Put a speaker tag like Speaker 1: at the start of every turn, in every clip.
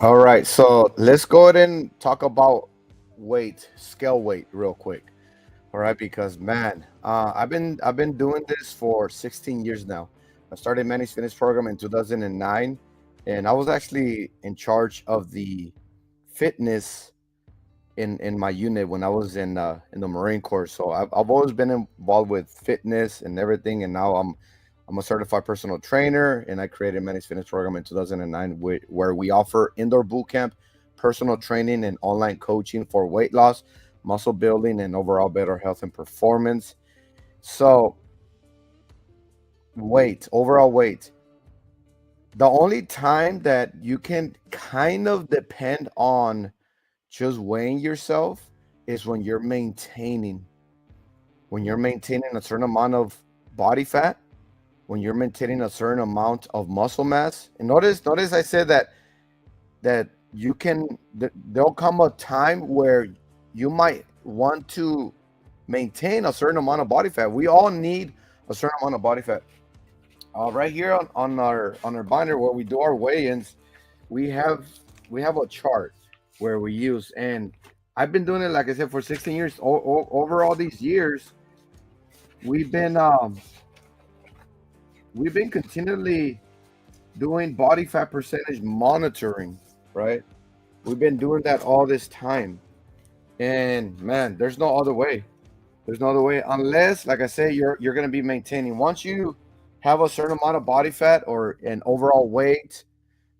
Speaker 1: All right, so let's go ahead and talk about weight, scale weight, real quick. All right, because man, I've been doing this for 16 years now. I started Manny's Fitness program in 2009, and I was actually in charge of the fitness in my unit when I was in the Marine Corps. So I've always been involved with fitness and everything, and now I'm a certified personal trainer, and I created Manny's Fitness program in 2009, where we offer indoor boot camp, personal training, and online coaching for weight loss, muscle building, and overall better health and performance. So overall weight. The only time that you can kind of depend on just weighing yourself is when you're maintaining a certain amount of body fat, when you're maintaining a certain amount of muscle mass. And notice I said that you can there'll come a time where you might want to maintain a certain amount of body fat. We all need a certain amount of body fat. Right here on our binder where we do our weigh-ins, we have we have a chart where we use, and I've been doing it like I said for 16 years. Over all these years, we've been um we've been continually doing body fat percentage monitoring, right? We've been doing that all this time. And man, there's no other way. There's no other way unless, like I say, you're gonna be maintaining. Once you have a certain amount of body fat or an overall weight,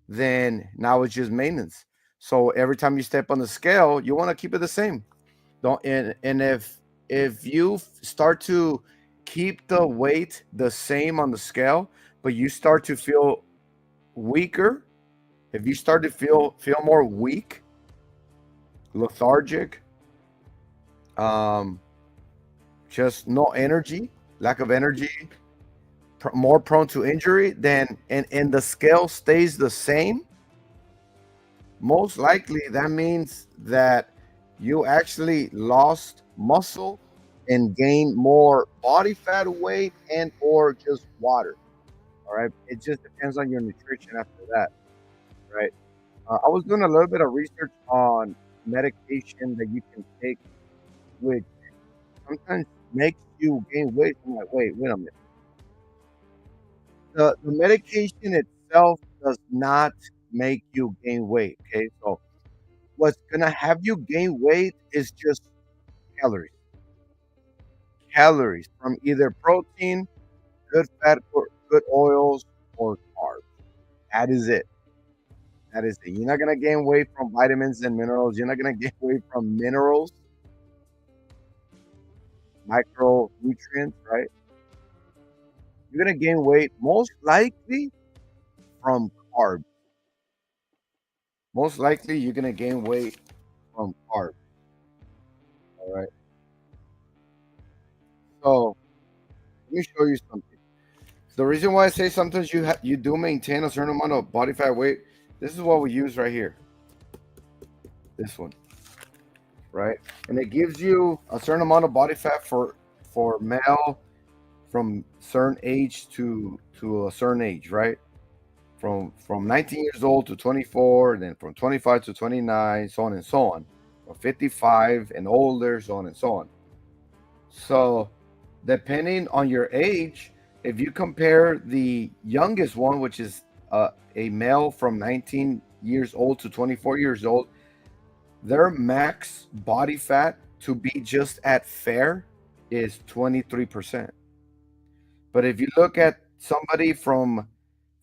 Speaker 1: then now it's just maintenance. So every time you step on the scale, you want to keep it the same. Don't and if you start to keep the weight the same on the scale, but you start to feel weaker, if you start to feel more weak, lethargic, um, just no energy, lack of energy, more prone to injury, then and the scale stays the same, most likely that means that you actually lost muscle and gained more body fat, weight, and or just water. All right, it just depends on your nutrition after that, right? I was doing a little bit of research on medication that you can take, which sometimes makes you gain weight. I'm like, wait a minute. The medication itself does not make you gain weight. Okay, so what's gonna have you gain weight is just calories. Calories from either protein, good fat, or good oils, or carbs. That is it. That is it. You're not gonna gain weight from vitamins and minerals. You're not gonna gain weight from minerals, micronutrients, right? You're gonna gain weight most likely from carbs. Most likely you're gonna gain weight from carbs. All right. So let me show you something. The reason why I say sometimes you do maintain a certain amount of body fat weight. This is what we use right here. This one, right? And it gives you a certain amount of body fat for male from certain age to a certain age, right? From 19 years old to 24, and then from 25 to 29, so on and so on. From 55 and older, so on and so on. So, depending on your age, if you compare the youngest one, which is a male from 19 years old to 24 years old, their max body fat to be just at fair is 23%. But if you look at somebody from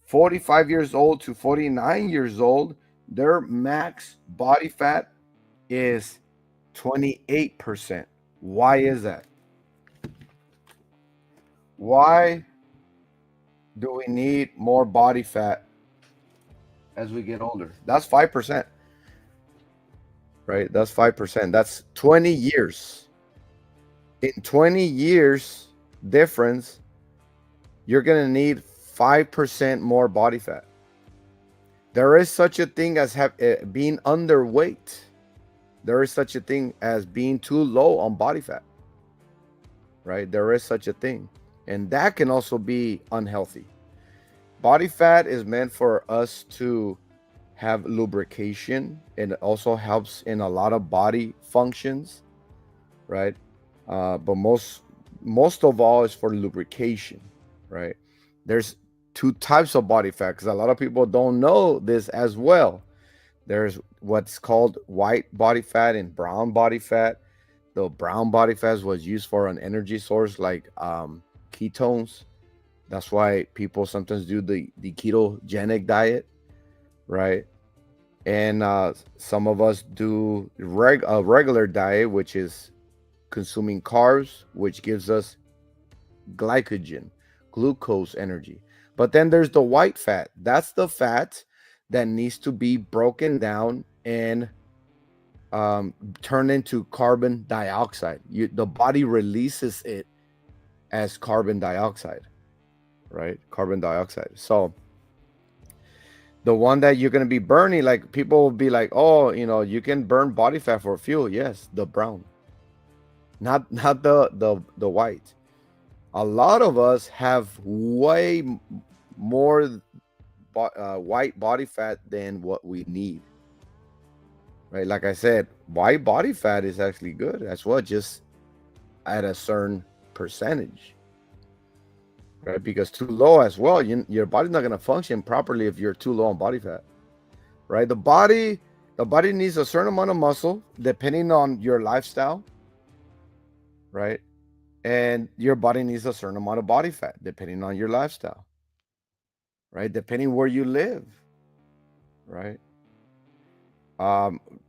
Speaker 1: 45 years old to 49 years old, their max body fat is 28%. Why is that? Why do we need more body fat as we get older? That's 5%, right? That's 5%. That's 20 years. In 20 years difference, you're going to need 5% more body fat. There is such a thing as being underweight. There is such a thing as being too low on body fat, right? There is such a thing. And that can also be unhealthy. Body fat is meant for us to have lubrication, and it also helps in a lot of body functions, right? But most of all is for lubrication, right? There's two types of body fat because a lot of people don't know this as well. There's what's called white body fat and brown body fat. The brown body fat was used for an energy source like ketones. That's why people sometimes do the ketogenic diet, right? And some of us do a regular diet, which is consuming carbs, which gives us glycogen, glucose energy. But then there's the white fat. That's the fat that needs to be broken down and turned into carbon dioxide. The body releases it as carbon dioxide, right? Carbon dioxide. So the one that you're going to be burning, like people will be like, oh, you can burn body fat for fuel. Yes, the brown, not the white. A lot of us have way more white body fat than what we need, right? Like I said, white body fat is actually good as well, just at a certain percentage, right? Because too low as well, your body's not going to function properly if you're too low on body fat, right? The body needs a certain amount of muscle depending on your lifestyle, right? And your body needs a certain amount of body fat depending on your lifestyle, right? Depending where you live, right?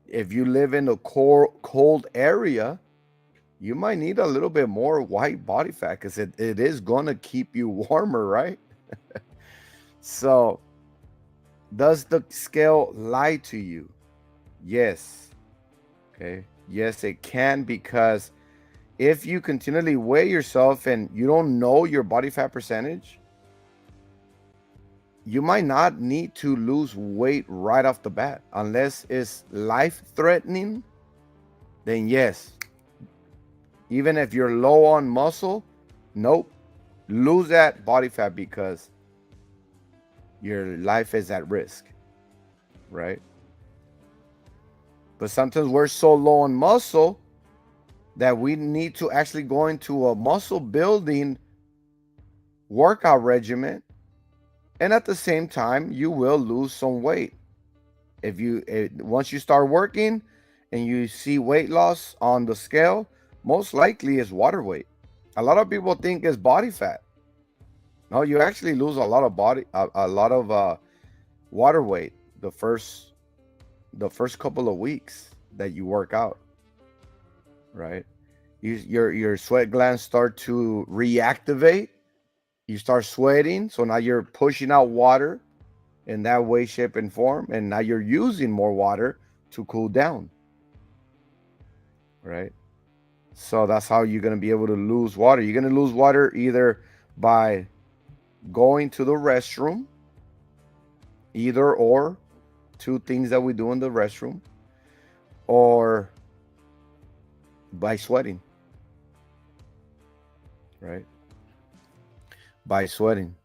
Speaker 1: If you live in a cold area, you might need a little bit more white body fat because it is going to keep you warmer, right? So does the scale lie to you? Yes. Okay. Yes, it can, because if you continually weigh yourself and you don't know your body fat percentage, you might not need to lose weight right off the bat. Unless it's life threatening, then yes. Even if you're low on muscle, nope. Lose that body fat because your life is at risk, right? But sometimes we're so low on muscle that we need to actually go into a muscle building workout regimen, and at the same time you will lose some weight. Once you start working and you see weight loss on the scale, most likely is water weight. A lot of people think it's body fat. No, you actually lose a lot of water weight the first couple of weeks that you work out, right? Your sweat glands start to reactivate. You start sweating, so now you're pushing out water in that way, shape, and form, and now you're using more water to cool down, right? So that's how you're going to be able to lose water. You're going to lose water either by going to the restroom, either or, two things that we do in the restroom, or by sweating, right? By sweating.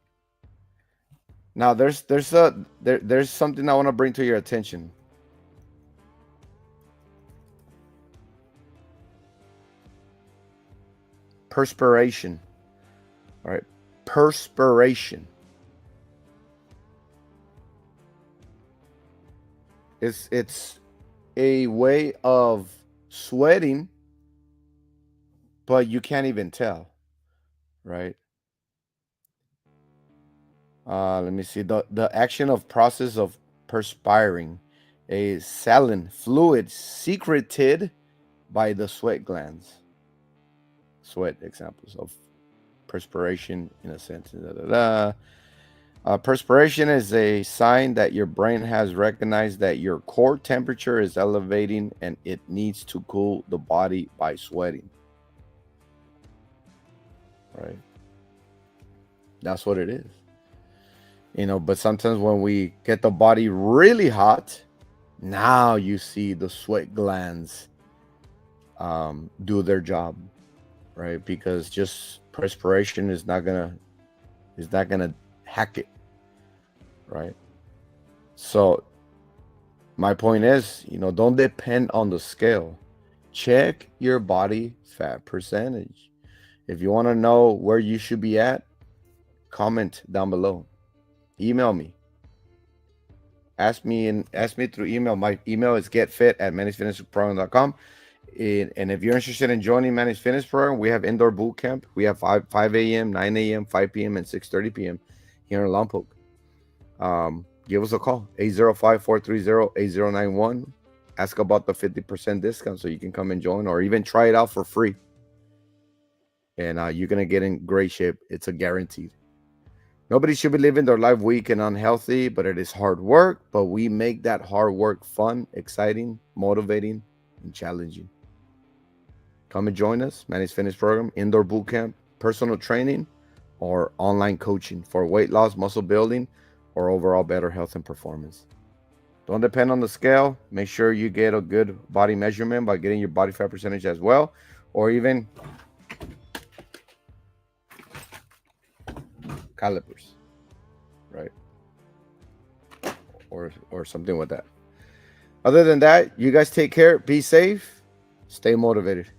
Speaker 1: Now there's something I want to bring to your attention. Perspiration. All right. Perspiration. It's a way of sweating, but you can't even tell, right? Let me see. The action of process of perspiring, a saline fluid secreted by the sweat glands. Sweat examples of perspiration in a sense. Perspiration is a sign that your brain has recognized that your core temperature is elevating and it needs to cool the body by sweating. Right? That's what it is. But sometimes when we get the body really hot, now you see the sweat glands do their job, right? Because just perspiration is not gonna hack it, right? So my point is, don't depend on the scale. Check your body fat percentage. If you want to know where you should be at, comment down below. Email me. Ask me through email. My email is getfit@managefitnessprogram.com. And if you're interested in joining Managed Fitness Program, we have indoor boot camp. We have 5 a.m., 9 a.m., 5 p.m., and 6:30 p.m. here in Lompoc. Give us a call, 805-430-8091. Ask about the 50% discount so you can come and join, or even try it out for free. And you're going to get in great shape. It's a guaranteed. Nobody should be living their life weak and unhealthy, but it is hard work. But we make that hard work fun, exciting, motivating, and challenging. Come and join us. Managed Fitness Program, indoor boot camp, personal training, or online coaching for weight loss, muscle building, or overall better health and performance. Don't depend on the scale. Make sure you get a good body measurement by getting your body fat percentage as well, or even calipers, right? Or something with that. Other than that, you guys take care, be safe, stay motivated.